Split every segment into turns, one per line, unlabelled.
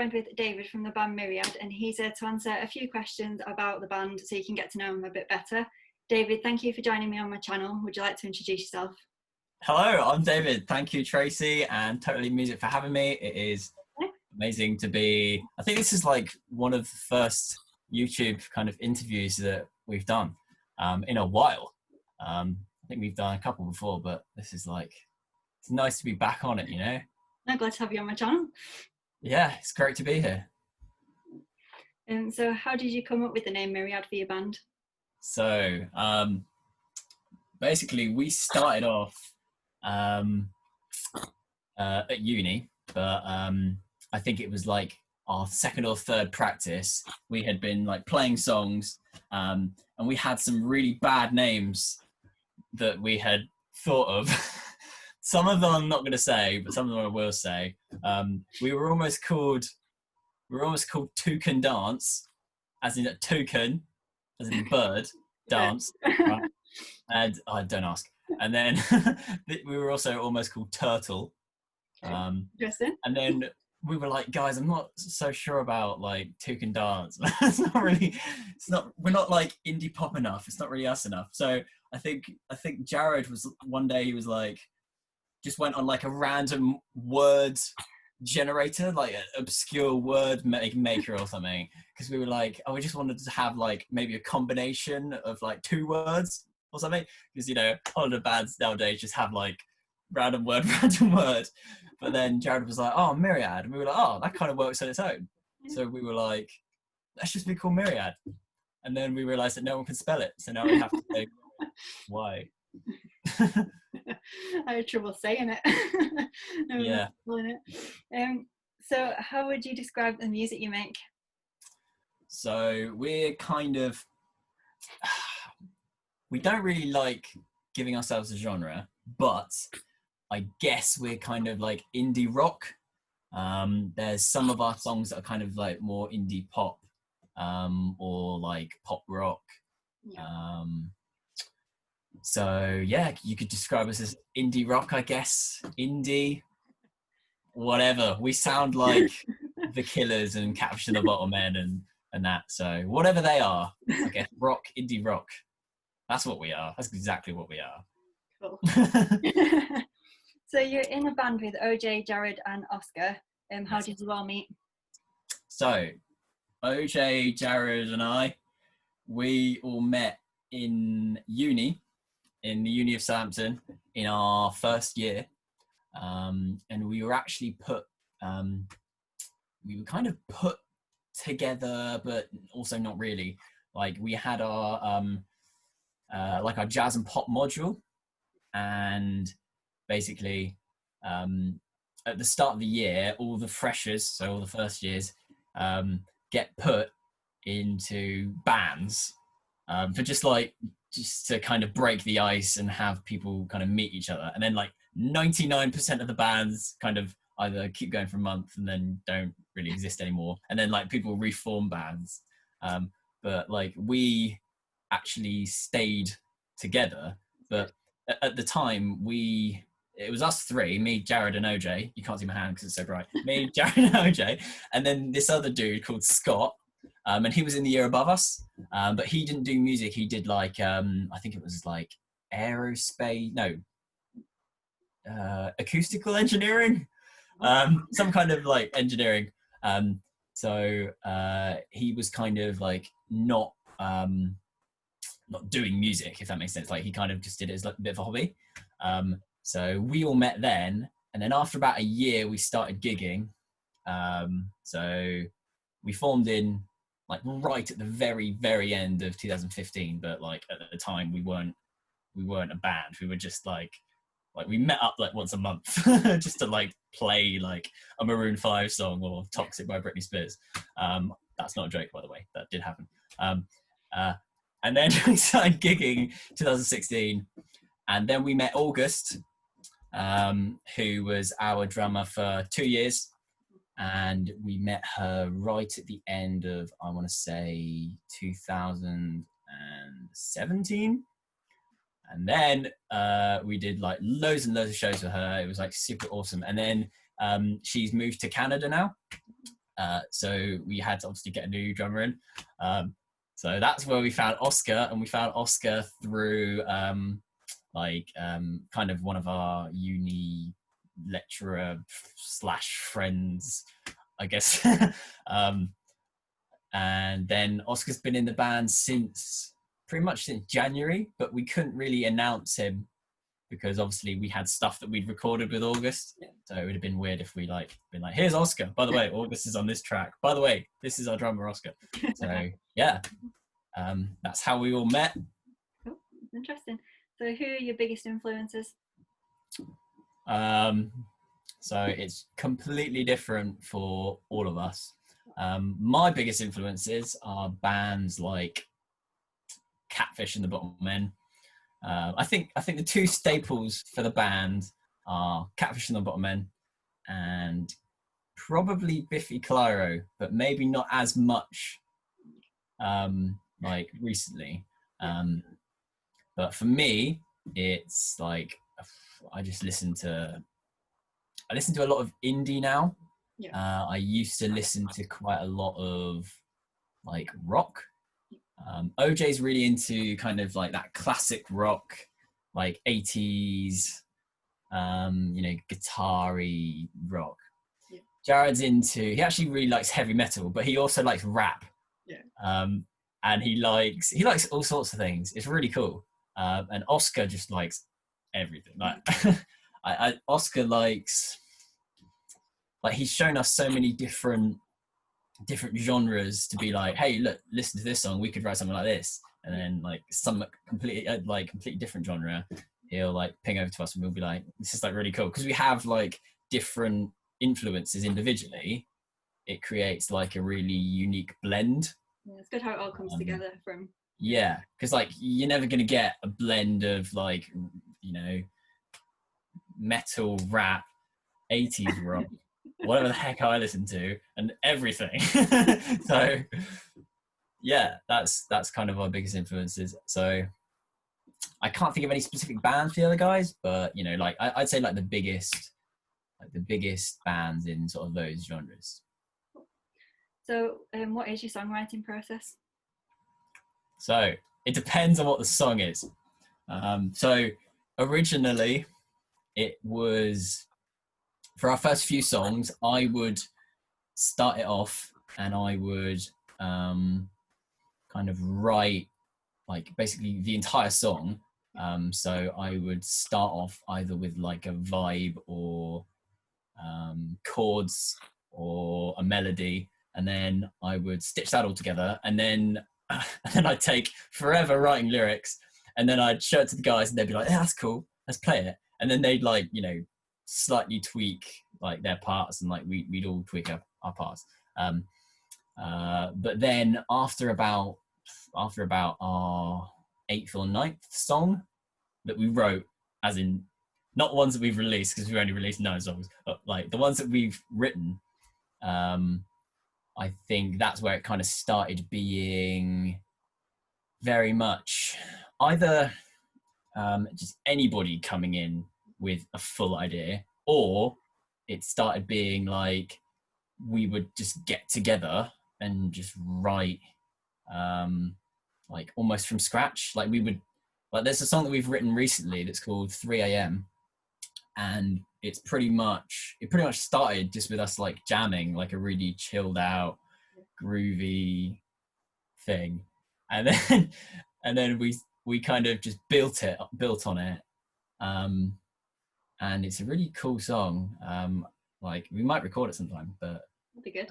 joined with David from the band Myriad, and he's here to answer a few questions about the band so you can get to know him a bit better. David, thank you for joining me on my channel. Would you like to introduce yourself?
Hello, I'm David. Thank you, Tracy and Totally Music for having me. It is amazing to be, I think this is like one of the first YouTube kind of interviews that we've done in a while. I think we've done a couple before, but this is like, it's nice to be back on it, you know?
I'm glad to have you on my channel.
Yeah, it's great to be here.
So how did you come up with the name Myriad for your band?
So basically we started off at uni, but I think it was like our second or third practice. We had been like playing songs and we had some really bad names that we had thought of. Some of them I'm not going to say, but some of them I will say. We were almost called Toucan Dance, as in a toucan, as in bird, dance. Right? And I don't ask. And then we were also almost called Turtle.
Interesting.
And then we were like, guys, I'm not so sure about like toucan dance. It's not really, we're not like indie pop enough. It's not really us enough. So I think Jared was one day, he was like, just went on like a random word generator, like an obscure word maker or something. Because we were like, oh, we just wanted to have like maybe a combination of like two words or something. Because, you know, all the bands nowadays just have like random word. But then Jared was like, oh, Myriad. And we were like, oh, that kind of works on its own. So we were like, let's just be called Myriad. And then we realized that no one can spell it. So now we have to say, why?
I had trouble saying it.
Yeah.
So how would you describe the music you make?
So we're kind of, we don't really like giving ourselves a genre, but I guess we're kind of like indie rock. There's some of our songs that are kind of like more indie pop, or like pop rock.
Yeah.
So yeah, you could describe us as indie rock, I guess. Indie, whatever. We sound like the Killers and Capture the Bottlemen and that. So whatever they are, I guess rock, indie rock. That's what we are. That's exactly what we are.
Cool. So you're in a band with OJ, Jared and Oscar. How did you all meet?
So OJ, Jared and I, we all met in uni, in the Uni of Southampton in our first year. And we were actually we were kind of put together, but also not really. Like we had our, like our jazz and pop module, and basically at the start of the year, all the freshers, so all the first years, get put into bands for just to kind of break the ice and have people kind of meet each other. And then like 99% of the bands kind of either keep going for a month and then don't really exist anymore. And then like people reform bands. But like we actually stayed together. But at the time it was us three, me, Jared and OJ. You can't see my hand because it's so bright. Me, Jared and OJ. And then this other dude called Scott. And he was in the year above us, but he didn't do music. He did like, I think it was like acoustical engineering, some kind of like engineering. So he was kind of like not doing music, if that makes sense. Like he kind of just did it as like a bit of a hobby. So we all met then, and then after about a year, we started gigging. So we formed in like right at the very, very end of 2015, but like at the time we weren't a band. We were just like we met up like once a month just to like play like a Maroon 5 song or Toxic by Britney Spears. That's not a joke, by the way. That did happen. And then we started gigging 2016, and then we met August, who was our drummer for 2 years. And we met her right at the end of, I want to say, 2017. And then we did like loads and loads of shows with her. It was like super awesome. And then she's moved to Canada now. So we had to obviously get a new drummer in. So that's where we found Oscar, and we found Oscar through kind of one of our uni lecturer / friends, I guess. And then Oscar's been in the band pretty much since January, but we couldn't really announce him because obviously we had stuff that we'd recorded with August. Yeah. So it would have been weird if we been like, here's Oscar. By the way, August is on this track. By the way, this is our drummer, Oscar. So yeah, that's how we all met.
Oh, interesting. So who are your biggest influences?
So it's completely different for all of us. My biggest influences are bands like Catfish and the Bottlemen. I think the two staples for the band are Catfish and the Bottlemen and probably Biffy Clyro, but maybe not as much like recently. But for me, it's like I listen to a lot of indie now. Yeah. I used to listen to quite a lot of like rock. OJ's really into kind of like that classic rock, like 80s, guitar-y rock. Yeah. Jared's he actually really likes heavy metal, but he also likes rap. Yeah. And he likes all sorts of things. It's really cool. And Oscar just likes everything. Like Oscar likes, like, he's shown us so many different genres to be like, hey, look, listen to this song, we could write something like this. And then like some completely different genre, he'll like ping over to us and we'll be like, this is like really cool, because we have like different influences individually. It creates like a really unique blend.
Yeah, it's good how it all comes together from.
Yeah, because like you're never going to get a blend of like, metal, rap, 80s rock, whatever the heck I listen to, and everything. So yeah, that's kind of our biggest influences. So I can't think of any specific bands for the other guys, but like I'd say like the biggest bands in sort of those genres.
So what is your songwriting process?
So it depends on what the song is. So originally it was, for our first few songs, I would start it off and I would kind of write like basically the entire song. So I would start off either with like a vibe or chords or a melody, and then I would stitch that all together, and then I'd take forever writing lyrics, and then I'd show it to the guys and they'd be like, yeah, that's cool, let's play it. And then they'd like, slightly tweak like their parts, and like we'd all tweak our parts. But then after about our 8th or 9th song that we wrote, as in not the ones that we've released because we've only released 9 songs, but like the ones that we've written, I think that's where it kind of started being very much either just anybody coming in with a full idea, or it started being like we would just get together and just write like almost from scratch. Like we would, like there's a song that we've written recently that's called 3 a.m. and it pretty much started just with us like jamming, like a really chilled out, groovy thing, and then we kind of just built on it, and it's a really cool song. Like we might record it sometime, but
that'd be good.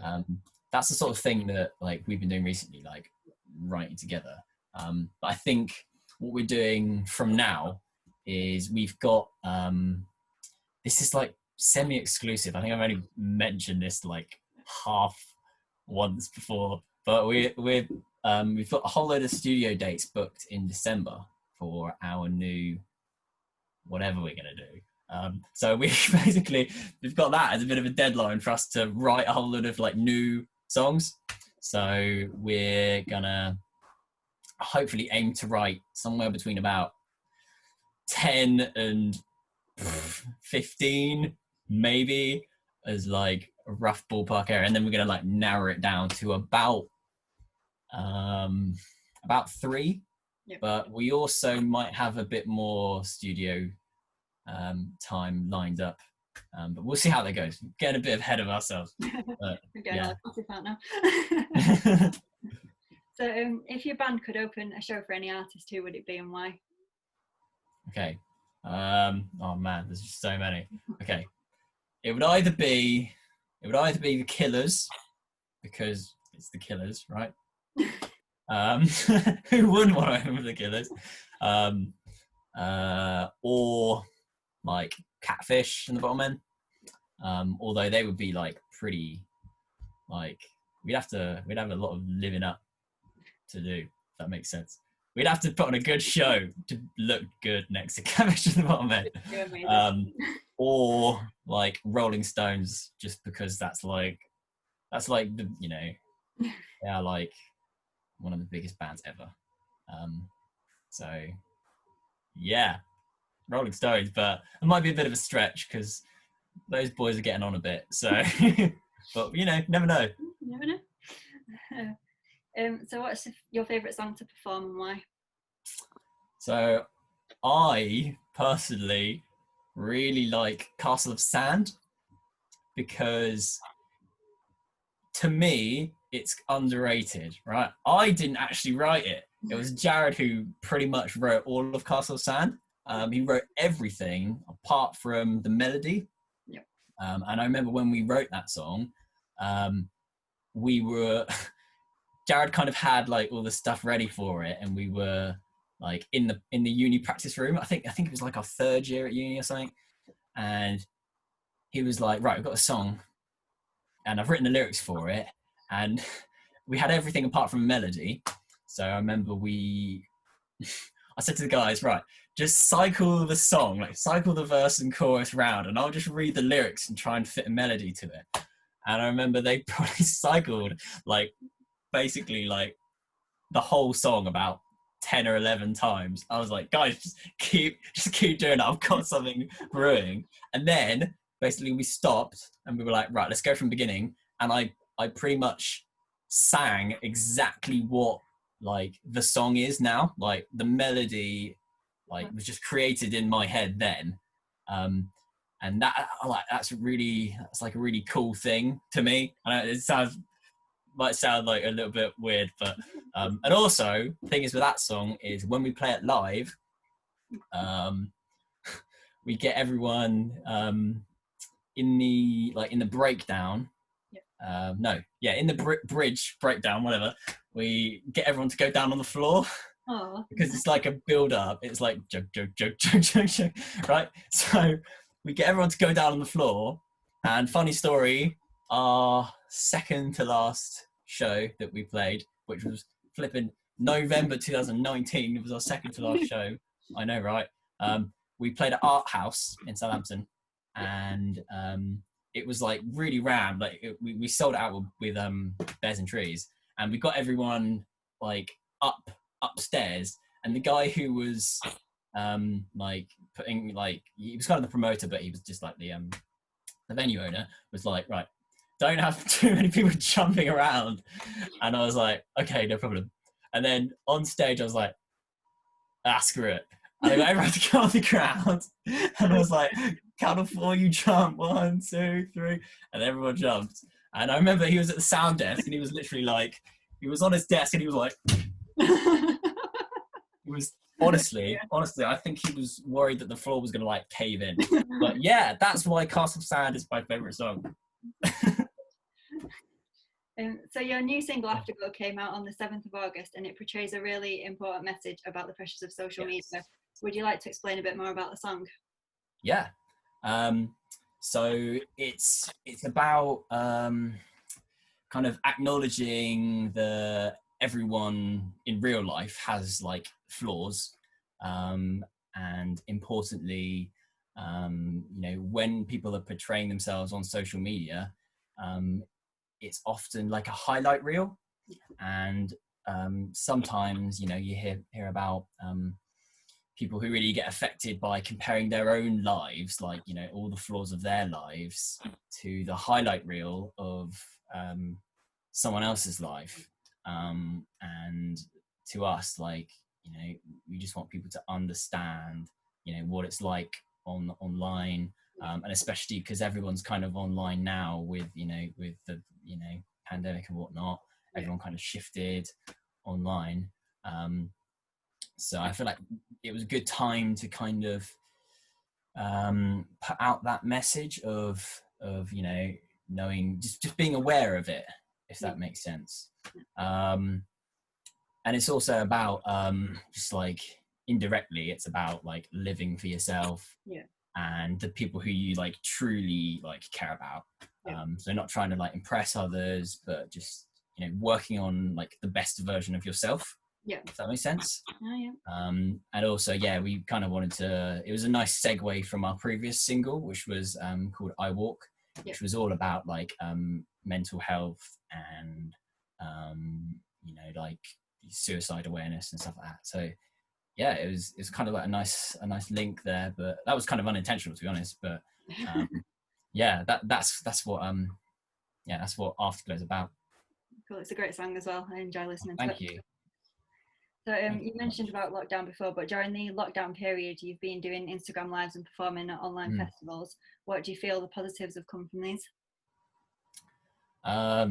That's the sort of thing that like we've been doing recently, like writing together. But I think what we're doing from now is we've got this is like semi-exclusive. I think I've only mentioned this like half once before, but we've got a whole load of studio dates booked in December for our new whatever we're gonna do. So we've got that as a bit of a deadline for us to write a whole load of like new songs. So we're gonna hopefully aim to write somewhere between about 10 and 15 maybe as like a rough ballpark area, and then we're gonna like narrow it down to about 3.
Yep.
But we also might have a bit more studio time lined up. But we'll see how that goes. Getting a bit ahead of ourselves. But,
We're getting all the out now. So if your band could open a show for any artist, who would it be and why?
Okay. Oh man, there's just so many. Okay. It would either be the Killers, because it's the Killers, right? Who wouldn't want to open with the Killers? Or like Catfish and the Bottlemen. Although they would be like pretty, like we'd have a lot of living up to do, if that makes sense. We'd have to put on a good show to look good next to Catfish and the Bottlemen. Or like Rolling Stones, just because that's like the, you know, they are like one of the biggest bands ever. So yeah, Rolling Stones, but it might be a bit of a stretch because those boys are getting on a bit. So, but you know, never know.
You never know. So what's your favourite song to perform and why?
So I personally really like Castle of Sand, because to me it's underrated, right? I didn't actually write it. It was Jared who pretty much wrote all of Castle of Sand. He wrote everything apart from the melody.
Yep.
And I remember when we wrote that song, we were Jared kind of had like all the stuff ready for it, and we were like in the uni practice room. I think it was like our 3rd year at uni or something. And he was like, right, I've got a song and I've written the lyrics for it. And we had everything apart from melody. So I remember I said to the guys, right, just cycle the song, like cycle the verse and chorus round, and I'll just read the lyrics and try and fit a melody to it. And I remember they probably cycled like basically like the whole song about 10 or 11 times. I was like, guys, just keep doing it. I've got something brewing. And then basically we stopped and we were like, right, let's go from the beginning. And I pretty much sang exactly what like the song is now. Like the melody like was just created in my head then. And that's like a really cool thing to me. I know it might sound like a little bit weird, but and also the thing is with that song is when we play it live, we get everyone in the breakdown. In the bridge breakdown, whatever. We get everyone to go down on the floor.
Oh.
Because it's like a build up. It's like joke, right? So we get everyone to go down on the floor. And funny story, our second to last show that we played, which was flipping November 2019, it was our second to last show. I know, right? We played at Art House in Southampton, and it was like really rammed. Like we sold it out with Bears and Trees, and we got everyone like upstairs, and the guy who was like putting like he was kind of the promoter, but he was just like the venue owner, was like, right, don't have too many people jumping around. And I was like, okay, no problem. And then on stage I was like, screw it. And I got everyone to go on the ground, and I was like, count of 4, you jump, 1, 2, 3, and everyone jumped. And I remember he was at the sound desk, and he was literally like, he was on his desk, and he was like, he was honestly, I think he was worried that the floor was going to like cave in. But yeah, that's why Castle of Sand is my favourite song.
So your new single Afterglow came out on the 7th of August, and it portrays a really important message about the pressures of social media. Would you like to explain a bit more about the song?
Yeah. So it's about kind of acknowledging that everyone in real life has like flaws, and importantly, when people are portraying themselves on social media, it's often like a highlight reel, and sometimes you hear about people who really get affected by comparing their own lives, like, you know, all the flaws of their lives to the highlight reel of someone else's life. And to us, like, you know, we just want people to understand, you know, what it's like online, and especially because everyone's kind of online now with, you know, with the, you know, pandemic and whatnot, everyone kind of shifted online. So I feel like it was a good time to kind of put out that message of, you know, knowing, just being aware of it, if that makes sense. And it's also about just like indirectly, it's about like living for yourself and the people who you like truly like care about. So not trying to like impress others, but just, you know, working on like the best version of yourself. If that makes sense. And also, we kind of wanted to, it was a nice segue from our previous single, which was called I Walk, which was all about like mental health and you know, like suicide awareness and stuff like that. So it was kind of like a nice link there, but that was kind of unintentional, to be honest. But that's what that's what Afterglow is about.
Cool. It's a great song as well. I enjoy listening to it.
Thank you.
So you mentioned about lockdown before, but during the lockdown period, you've been doing Instagram lives and performing at online festivals. What do you feel the positives have come from these?
I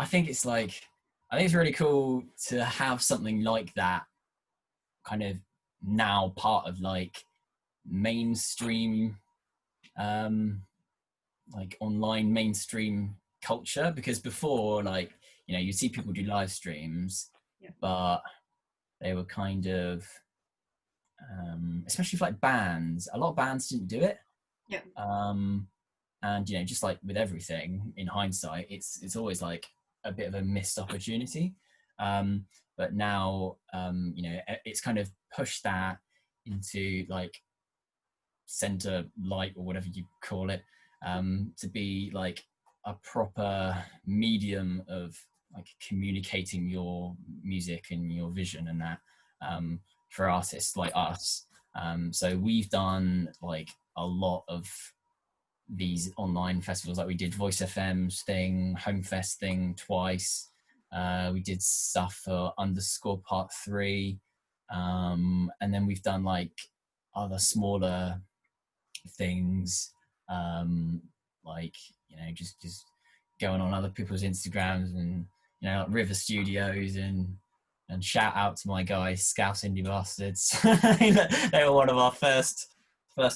think it's really cool to have something like that kind of now part of like mainstream, like online mainstream culture, because before, like, you know, you see people do live streams, but they were kind of, especially for like bands, a lot of bands didn't do it. And, you know, just like with everything in hindsight, it's always like a bit of a missed opportunity. But now, you know, it's kind of pushed that into like center light, or whatever you call it, to be like a proper medium of like communicating your music and your vision and that, for artists like us. So we've done like a lot of these online festivals, like we did Voice FM's thing, Homefest thing twice. We did stuff for Underscore Part 3, and then we've done like other smaller things, like, you know, just going on other people's Instagrams, and, you know, like River Studios, and shout out to my guys, Scouse Indie Bastards. They were one of our first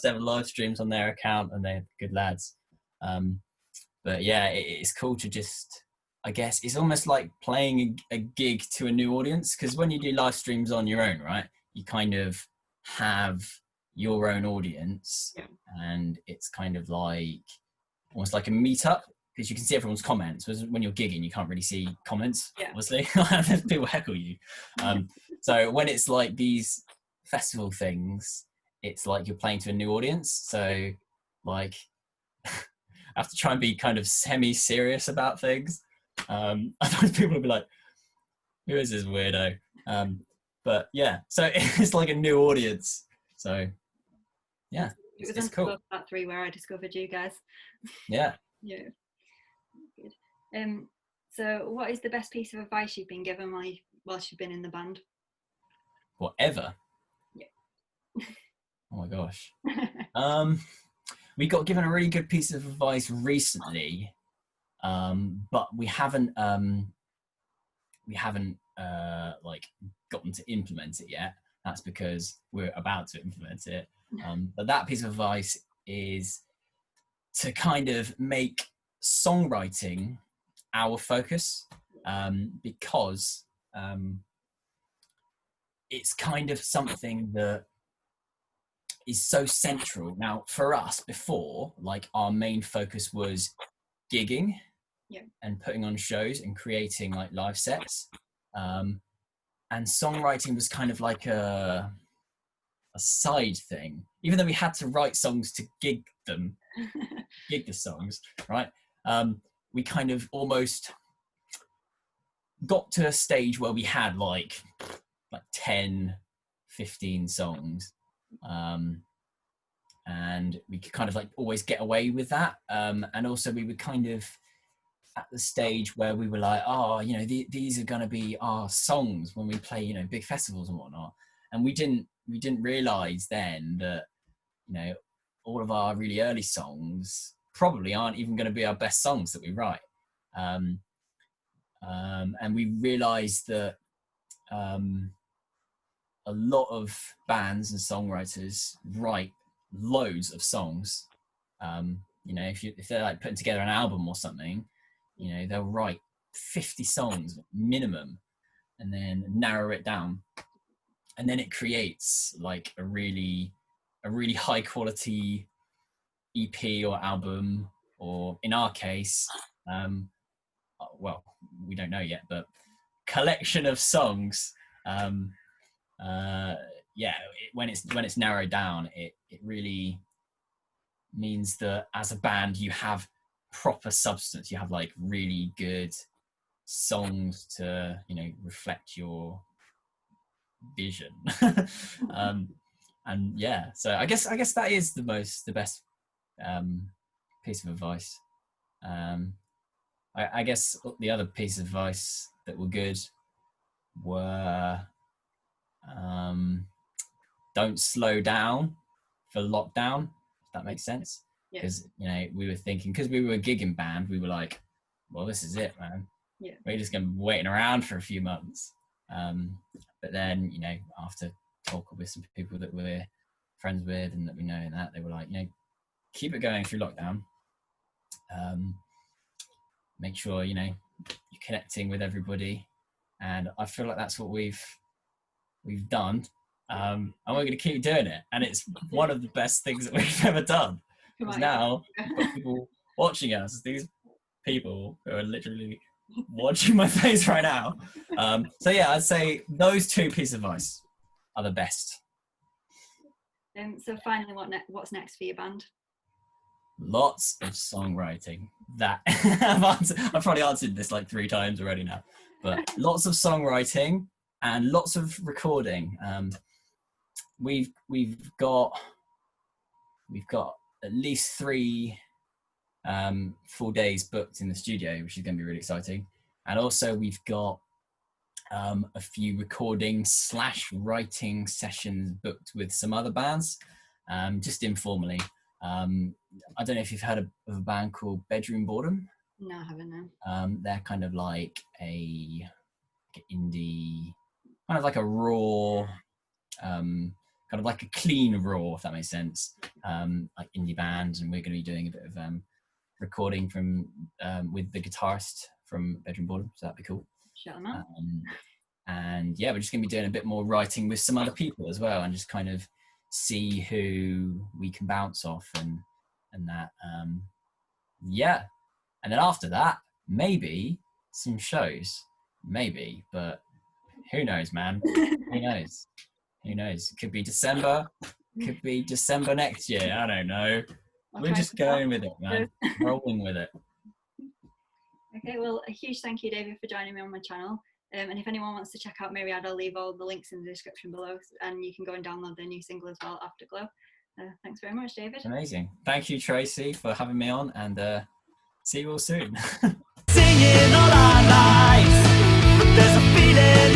ever live streams on their account, and they're good lads. But it's cool to just, I guess it's almost like playing a gig to a new audience, because when you do live streams on your own, right, you kind of have your own audience, and it's kind of like almost like a meetup, because you can see everyone's comments. Whereas when you're gigging, you can't really see comments, obviously. People heckle you. So when it's like these festival things, it's like you're playing to a new audience. So like I have to try and be kind of semi-serious about things. Otherwise people will be like, who is this weirdo? But so it's like a new audience. So
it was cool. Part 3 where I discovered you guys.
Yeah.
Good. So what is the best piece of advice you've been given whilst you've been in the band?
Whatever. Oh my gosh. We got given a really good piece of advice recently, but we haven't like gotten to implement it yet. That's because we're about to implement it. But that piece of advice is to kind of make songwriting our focus, because it's kind of something that is so central. Now, for us before, like our main focus was gigging and putting on shows and creating like live sets. And songwriting was kind of like a side thing, even though we had to write songs to gig the songs, right? We kind of almost got to a stage where we had like 10 15 songs, and we could kind of like always get away with that, and also we were kind of at the stage where we were like, oh, you know, these are going to be our songs when we play, you know, big festivals and whatnot. And we didn't realize then that, you know, all of our really early songs probably aren't even going to be our best songs that we write. And we realized that a lot of bands and songwriters write loads of songs. You know, if they're like putting together an album or something, you know, they'll write 50 songs minimum and then narrow it down, and then it creates like a really high quality EP or album, or in our case, well, we don't know yet, but collection of songs. Yeah, when it's narrowed down, it really means that as a band you have proper substance. You have like really good songs to, you know, reflect your vision. And yeah, so I guess that is the best piece of advice. I guess the other piece of advice that were good were don't slow down for lockdown, if that makes sense. Because you know, we were thinking, because we were a gigging band, we were like, well, this is it, man. We're just gonna be waiting around for a few months. But then, you know, after talking with some people that we're friends with and that we know, and that they were like, you know, keep it going through lockdown. Make sure, you know, you're connecting with everybody, and I feel like that's what we've done. And we're going to keep doing it, and it's one of the best things that we've ever done. Because now we've got people watching us, these people who are literally watching my face right now. So yeah, I'd say those two pieces of advice are the best.
So finally, what's next for your band?
Lots of songwriting. That I've probably answered this like 3 times already now, but lots of songwriting and lots of recording. We've got at least 3 full days booked in the studio, which is going to be really exciting. And also we've got a few recording / writing sessions booked with some other bands, just informally. I don't know if you've heard of a band called Bedroom Boredom.
No, I haven't, no.
They're kind of like a indie, kind of like a raw, kind of like a clean raw, if that makes sense, like indie band. And we're going to be doing a bit of recording from with the guitarist from Bedroom Boredom, so that'd be cool.
Shut them out.
And yeah, we're just going to be doing a bit more writing with some other people as well, and just kind of see who we can bounce off and that. Yeah, and then after that, maybe some shows, maybe, but who knows, man? Who knows? It could be December, could be December next year. I don't know. We're just going with it, man. Rolling with it.
Okay, well, a huge thank you, David, for joining me on my channel. And if anyone wants to check out Myriad, I'll leave all the links in the description below, and you can go and download their new single as well, Afterglow. Thanks very much, David.
Amazing. Thank you, Tracy, for having me on, and see you all soon.
Singing all our lives, there's a feeling